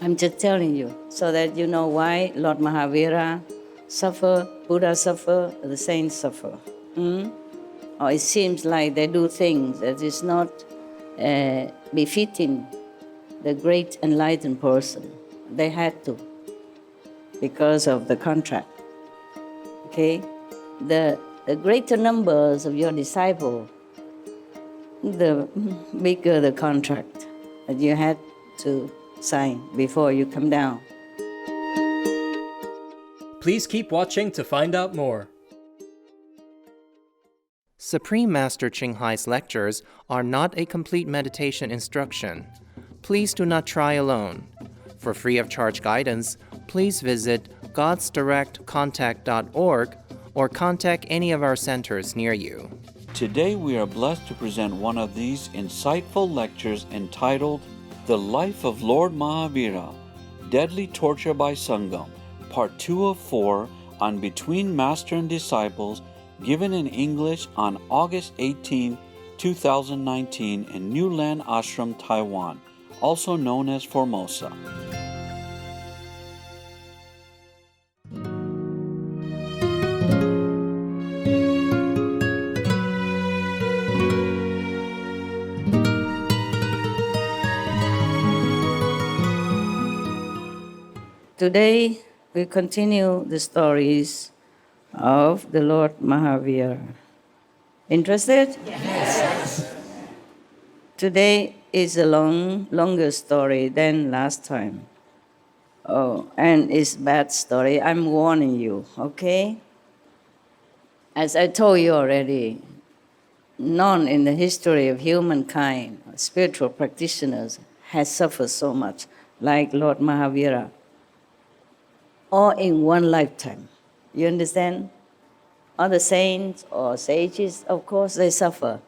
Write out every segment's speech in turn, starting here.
I'm just telling you so that you know why Lord Mahavira suffer, Buddha suffer, the saints suffer. Or it seems like they do things that is not befitting the great enlightened person. They had to because of the contract. Okay? The greater numbers of your disciples, the bigger the contract that you had to sign before you come down. Please keep watching to find out more. Supreme Master Ching Hai's lectures are not a complete meditation instruction. Please do not try alone. For free of charge guidance, please visit godsdirectcontact.org or contact any of our centers near you. Today we are blessed to present one of these insightful lectures entitled The Life of Lord Mahavira, Deadly Torture by Sangam, Part 2 of 4 on Between Master and Disciples, given in English on August 18, 2019 in New Land Ashram, Taiwan, also known as Formosa. Today, we continue the stories of the Lord Mahavira. Interested? Yes. Today is a longer story than last time. Oh, and it's a bad story. I'm warning you, okay? As I told you already, none in the history of humankind, spiritual practitioners, has suffered so much like Lord Mahavira, all in one lifetime. You understand? Other saints or sages, of course, they suffer.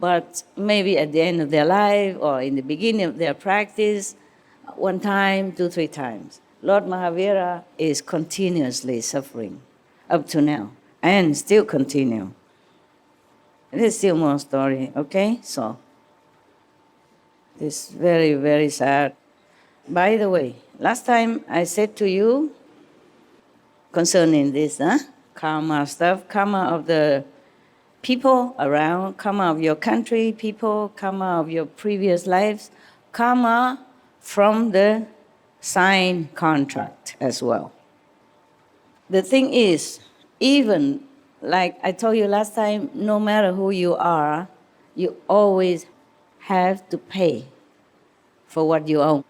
But maybe at the end of their life or in the beginning of their practice, one time, 2, 3 times. Lord Mahavira is continuously suffering up to now and still continue. There's still more story, okay? So, it's very, very sad. By the way, last time I said to you concerning this, karma stuff, karma of the people around, karma of your country, people, karma of your previous lives, karma from the signed contract as well. The thing is, even like I told you last time, no matter who you are, you always have to pay for what you own.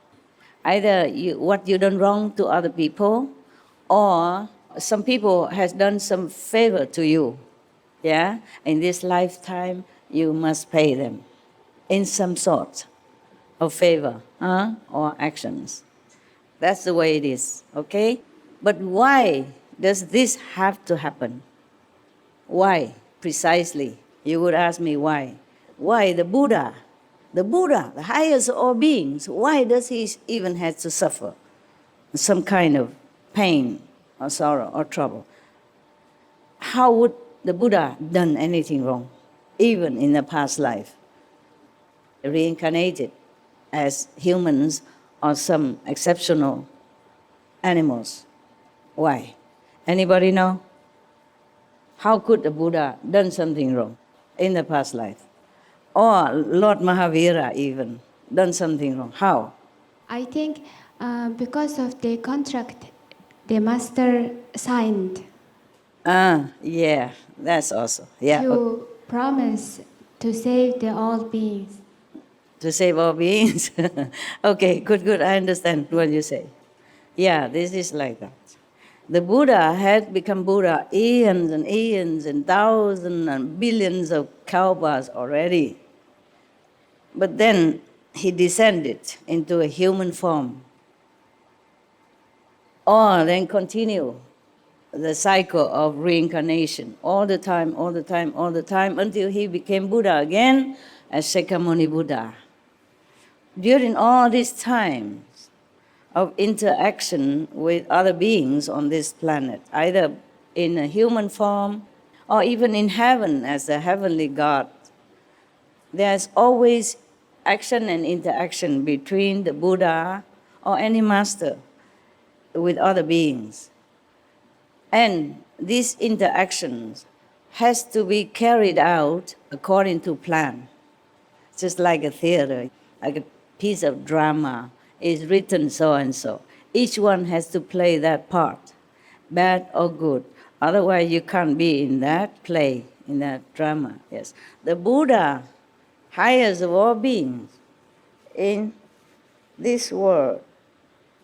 Either what you done wrong to other people, or some people has done some favor to you. Yeah? In this lifetime, you must pay them in some sort of favor or actions. That's the way it is, okay? But why does this have to happen? Why, precisely? You would ask me why. Why the Buddha, the highest of all beings, why does he even have to suffer some kind of pain or sorrow or trouble? How would the Buddha done anything wrong, even in the past life? Reincarnated as humans or some exceptional animals. Why? Anybody know? How could the Buddha done something wrong in the past life? Or Lord Mahavira even done something wrong? How? I think because of the contract the master signed. Yeah, that's also. Yeah. To promise to save the all beings. To save all beings? Okay, good. I understand what you say. Yeah, this is like that. The Buddha had become Buddha eons and thousands and billions of kalpas already. But then he descended into a human form. Or then continue the cycle of reincarnation all the time, until he became Buddha again as Shakyamuni Buddha. During all these times of interaction with other beings on this planet, either in a human form or even in heaven as a heavenly God, there's always action and interaction between the Buddha or any master with other beings. And these interactions has to be carried out according to plan. Just like a theater, like a piece of drama is written so and so. Each one has to play that part, bad or good. Otherwise, you can't be in that play, in that drama. Yes, the Buddha, highest of all beings in this world,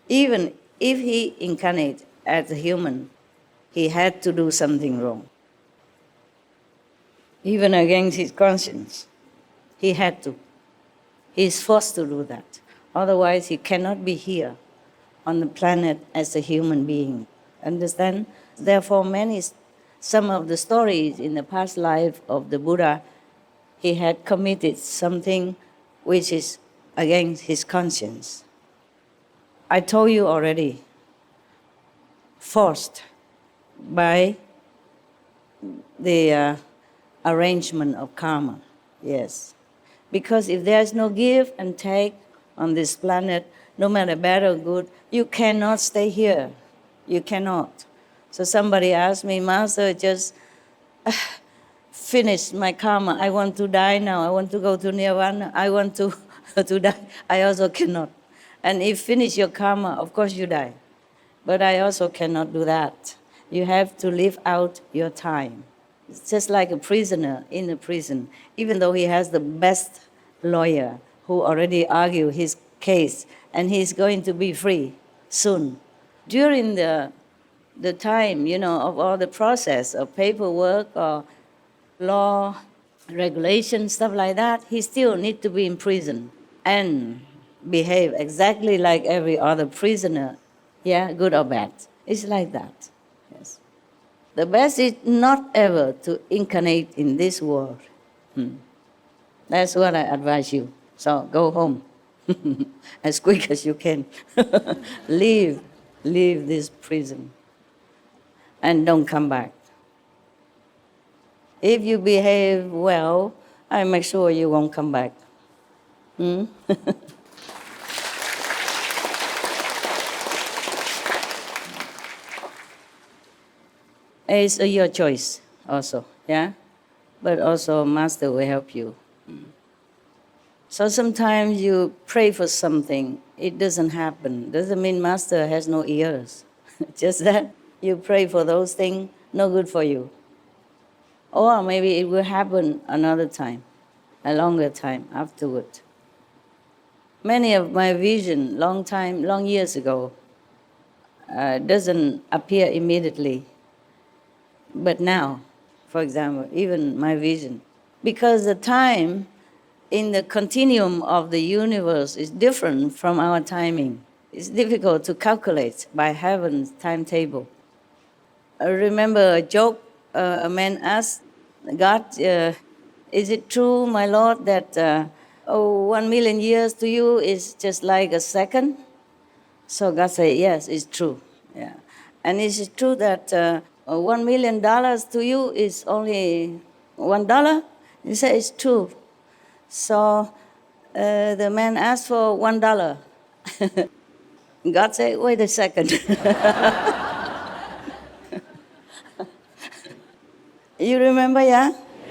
even if he incarnated as a human, he had to do something wrong. Even against his conscience, he had to. He is forced to do that. Otherwise, he cannot be here on the planet as a human being. Understand? Therefore, some of the stories in the past life of the Buddha, he had committed something which is against his conscience. I told you already, forced by the arrangement of karma, yes. Because if there's no give and take on this planet, no matter bad or good, you cannot stay here. You cannot. So somebody asked me, Master, just finish my karma. I want to die now. I want to go to Nirvana. I want to die. I also cannot. And if finish your karma, of course you die. But I also cannot do that. You have to live out your time. It's just like a prisoner in a prison. Even though he has the best lawyer who already argued his case, and he's going to be free soon. During the time, of all the process of paperwork or law, regulation, stuff like that, he still needs to be in prison and behave exactly like every other prisoner, good or bad. It's like that, yes. The best is not ever to incarnate in this world. That's what I advise you. So go home as quick as you can. Leave this prison and don't come back. If you behave well, I make sure you won't come back. It's your choice also, But also Master will help you. So sometimes you pray for something, it doesn't happen. Doesn't mean Master has no ears. Just that you pray for those things, no good for you. Or maybe it will happen another time, a longer time afterward. Many of my vision, long years ago, doesn't appear immediately. But now, for example, even my vision, because the time in the continuum of the universe is different from our timing. It's difficult to calculate by heaven's timetable. I remember a joke, a man asked God, is it true, my Lord, that 1 million years to you is just like a second? So God said, yes, it's true. Yeah. And is it true that $1 million to you is only $1? He said, it's true. So the man asked for $1. God said, wait a second. You remember,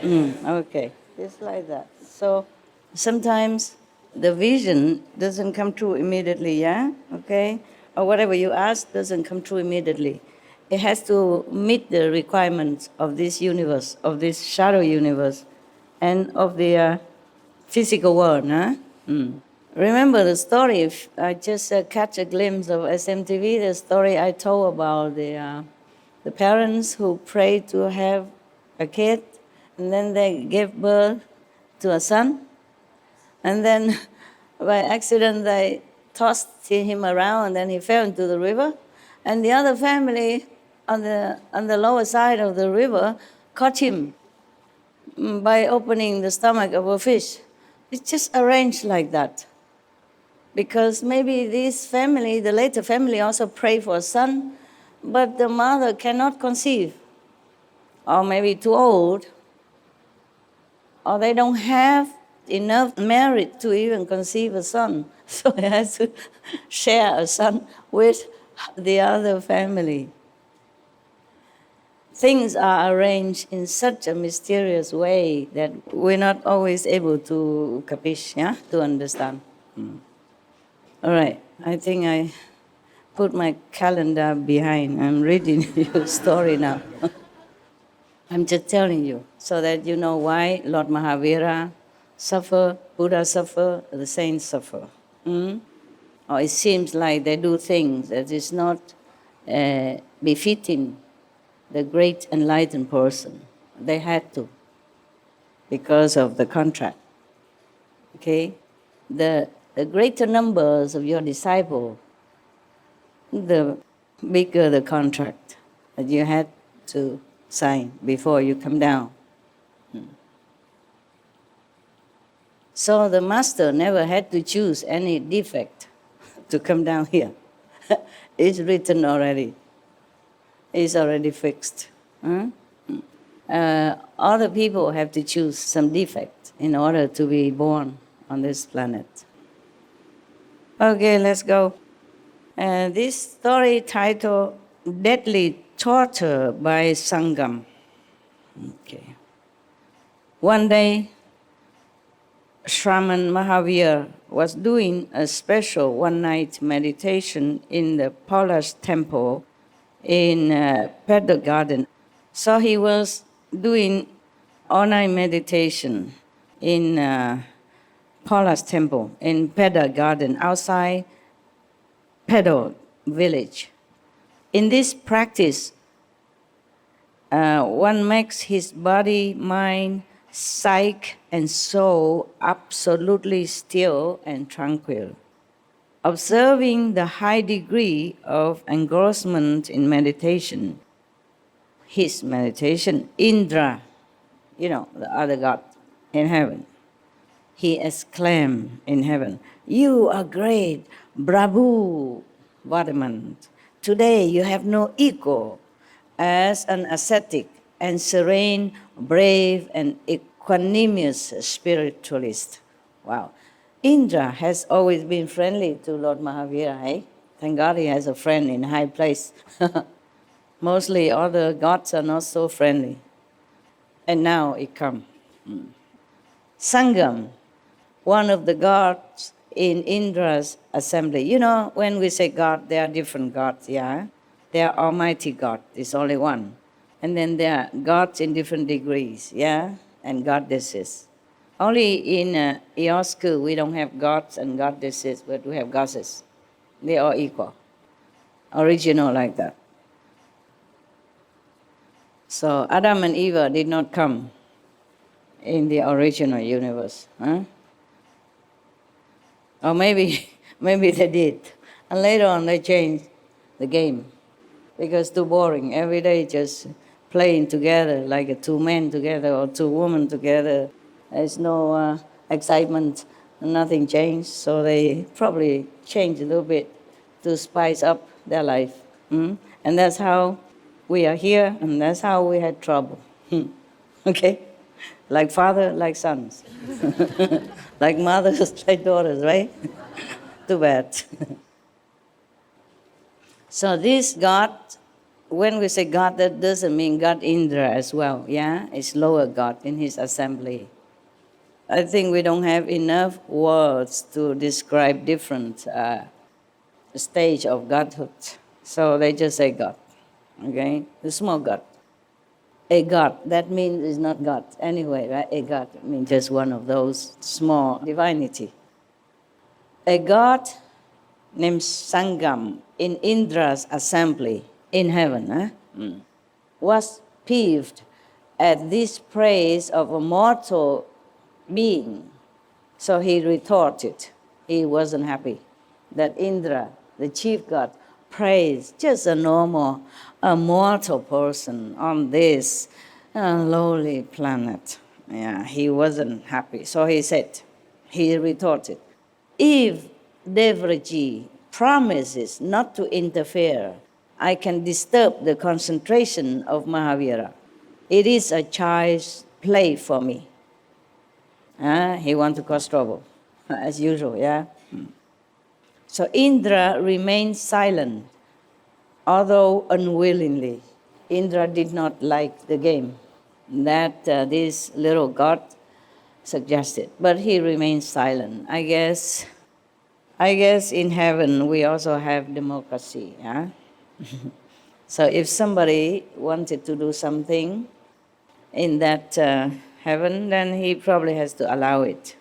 Okay, just like that. So sometimes the vision doesn't come true immediately, okay? Or whatever you ask doesn't come true immediately. It has to meet the requirements of this universe, of this shadow universe, and of the physical world. Remember the story, if I just catch a glimpse of SMTV, the story I told about the parents who prayed to have a kid, and then they gave birth to a son, and then by accident they tossed him around, and then he fell into the river, and the other family on the lower side of the river caught him by opening the stomach of a fish. It's just arranged like that. Because maybe this family, the later family, also prayed for a son, but the mother cannot conceive, or maybe too old, or they don't have enough merit to even conceive a son. So he has to share a son with the other family. Things are arranged in such a mysterious way that we're not always able to capiche, yeah? To understand. All right, I think I put my calendar behind. I'm reading your story now. I'm just telling you so that you know why Lord Mahavira suffer, Buddha suffer, the saints suffer. Or it seems like they do things that is not befitting the great enlightened person. They had to because of the contract. Okay? The greater numbers of your disciples, the bigger the contract that you had to sign before you come down. So the master never had to choose any defect to come down here. It's written already. It's already fixed. Other people have to choose some defect in order to be born on this planet. Okay, let's go. This story titled Deadly Torture by Sangam. Okay. One day, Shraman Mahavir was doing a special one-night meditation in the Palace Temple in Petal Garden. So he was doing all-night meditation in Palace Temple in Petal Garden outside Petal village. In this practice, one makes his body, mind, psyche, and soul absolutely still and tranquil. Observing the high degree of engrossment in meditation, his meditation, Indra, the other god in heaven, he exclaimed in heaven, "You are great, Prabhu Vardhaman. Today you have no equal as an ascetic and serene, brave, and equanimous spiritualist." Wow. Indra has always been friendly to Lord Mahavira, eh? Thank God he has a friend in high place. Mostly other gods are not so friendly. And now it comes. Sangam, one of the gods in Indra's assembly. When we say God, there are different gods, yeah? There are Almighty God, there's only one. And then there are gods in different degrees, yeah? And goddesses. Only in your school, we don't have gods and goddesses, but we have goddesses. They are equal. Original like that. So Adam and Eve did not come in the original universe. Huh? Or maybe they did. And later on they changed the game because too boring. Every day just playing together like two men together or two women together. There's no excitement, nothing changed. So they probably changed a little bit to spice up their life. And that's how we are here, and that's how we had trouble. Okay? Like father, like sons. Like mothers, like daughters, right? Too bad. So this God, when we say God, that doesn't mean God Indra as well, yeah? It's lower God in his assembly. I think we don't have enough words to describe different stage of godhood. So they just say God, okay? The small God. A God, that means it's not God anyway, right? A God means just one of those small divinity. A God named Sangam in Indra's assembly in heaven was peeved at this praise of a mortal being. So he retorted. He wasn't happy that Indra, the chief god, praised just a mortal person on this lowly planet. Yeah, he wasn't happy. So he retorted, if Devraji promises not to interfere, I can disturb the concentration of Mahavira. It is a child's play for me. He wants to cause trouble, as usual, yeah? So Indra remained silent, although unwillingly. Indra did not like the game that this little god suggested, but he remained silent. I guess in heaven we also have democracy, yeah? So if somebody wanted to do something in that heaven, then he probably has to allow it.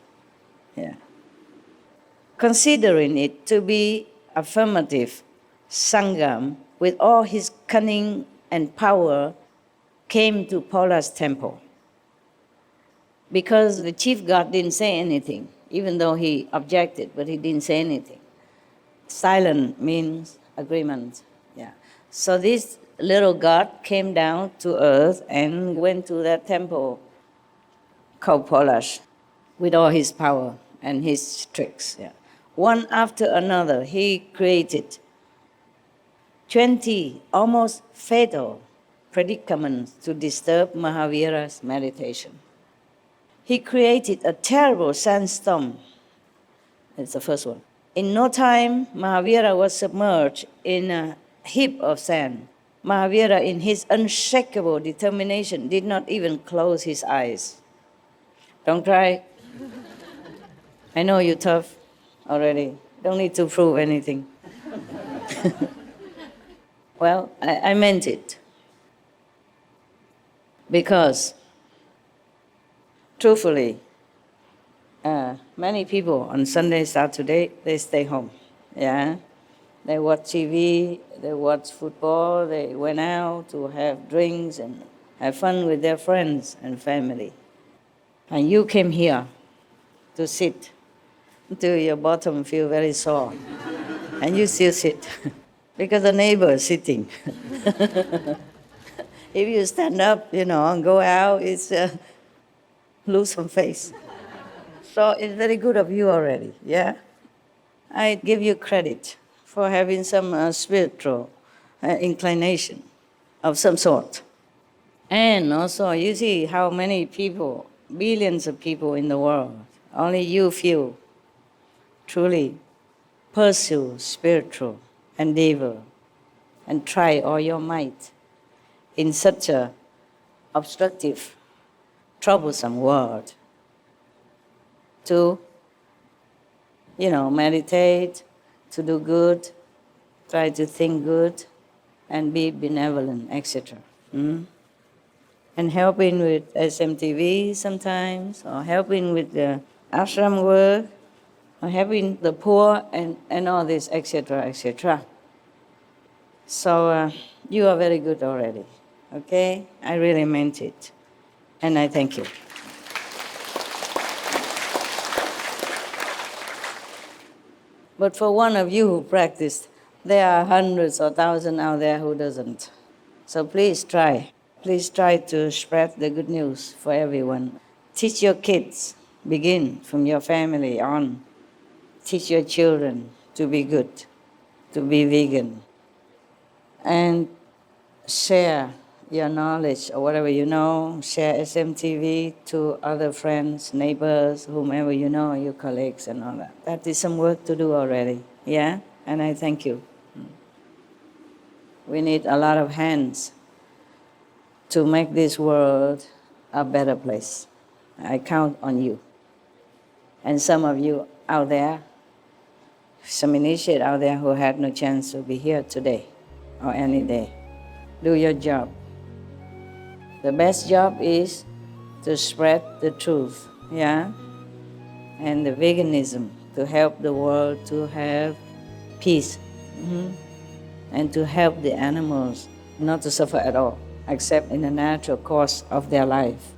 Yeah. Considering it to be affirmative, Sangham, with all his cunning and power, came to Pola's temple. Because the chief god didn't say anything, even though he objected, but he didn't say anything. Silent means agreement. Yeah. So this little god came down to earth and went to that temple called Polash with all his power and his tricks. Yeah. One after another, he created 20 almost fatal predicaments to disturb Mahavira's meditation. He created a terrible sandstorm. That's the first one. In no time, Mahavira was submerged in a heap of sand. Mahavira, in his unshakable determination, did not even close his eyes. Don't try. I know you're tough already. Don't need to prove anything. Well, I meant it. Because, truthfully, many people on Sunday, Saturday, they stay home. Yeah? They watch TV, they watch football, they went out to have drinks and have fun with their friends and family. And you came here to sit until your bottom feel very sore. And you still sit because the neighbor is sitting. If you stand up, and go out, it's lose some face. So it's very good of you already, yeah? I give you credit for having some spiritual inclination of some sort. And also, you see how many people, billions of people in the world, only you few truly pursue spiritual endeavor and try all your might in such a obstructive, troublesome world to, meditate, to do good, try to think good, and be benevolent, etc. And helping with SMTV sometimes, or helping with the ashram work, or helping the poor, and all this, etc., etc. So you are very good already, okay? I really meant it, and I thank you. But for one of you who practiced, there are hundreds or thousands out there who doesn't. So please try. Please try to spread the good news for everyone. Teach your kids, begin from your family on. Teach your children to be good, to be vegan. And share your knowledge or whatever you know, share SMTV to other friends, neighbors, whomever you know, your colleagues and all that. That is some work to do already, yeah? And I thank you. We need a lot of hands to make this world a better place. I count on you. And some of you out there, some initiates out there who had no chance to be here today or any day, do your job. The best job is to spread the truth, yeah? And the veganism, to help the world to have peace. And to help the animals not to suffer at all, except in the natural course of their life.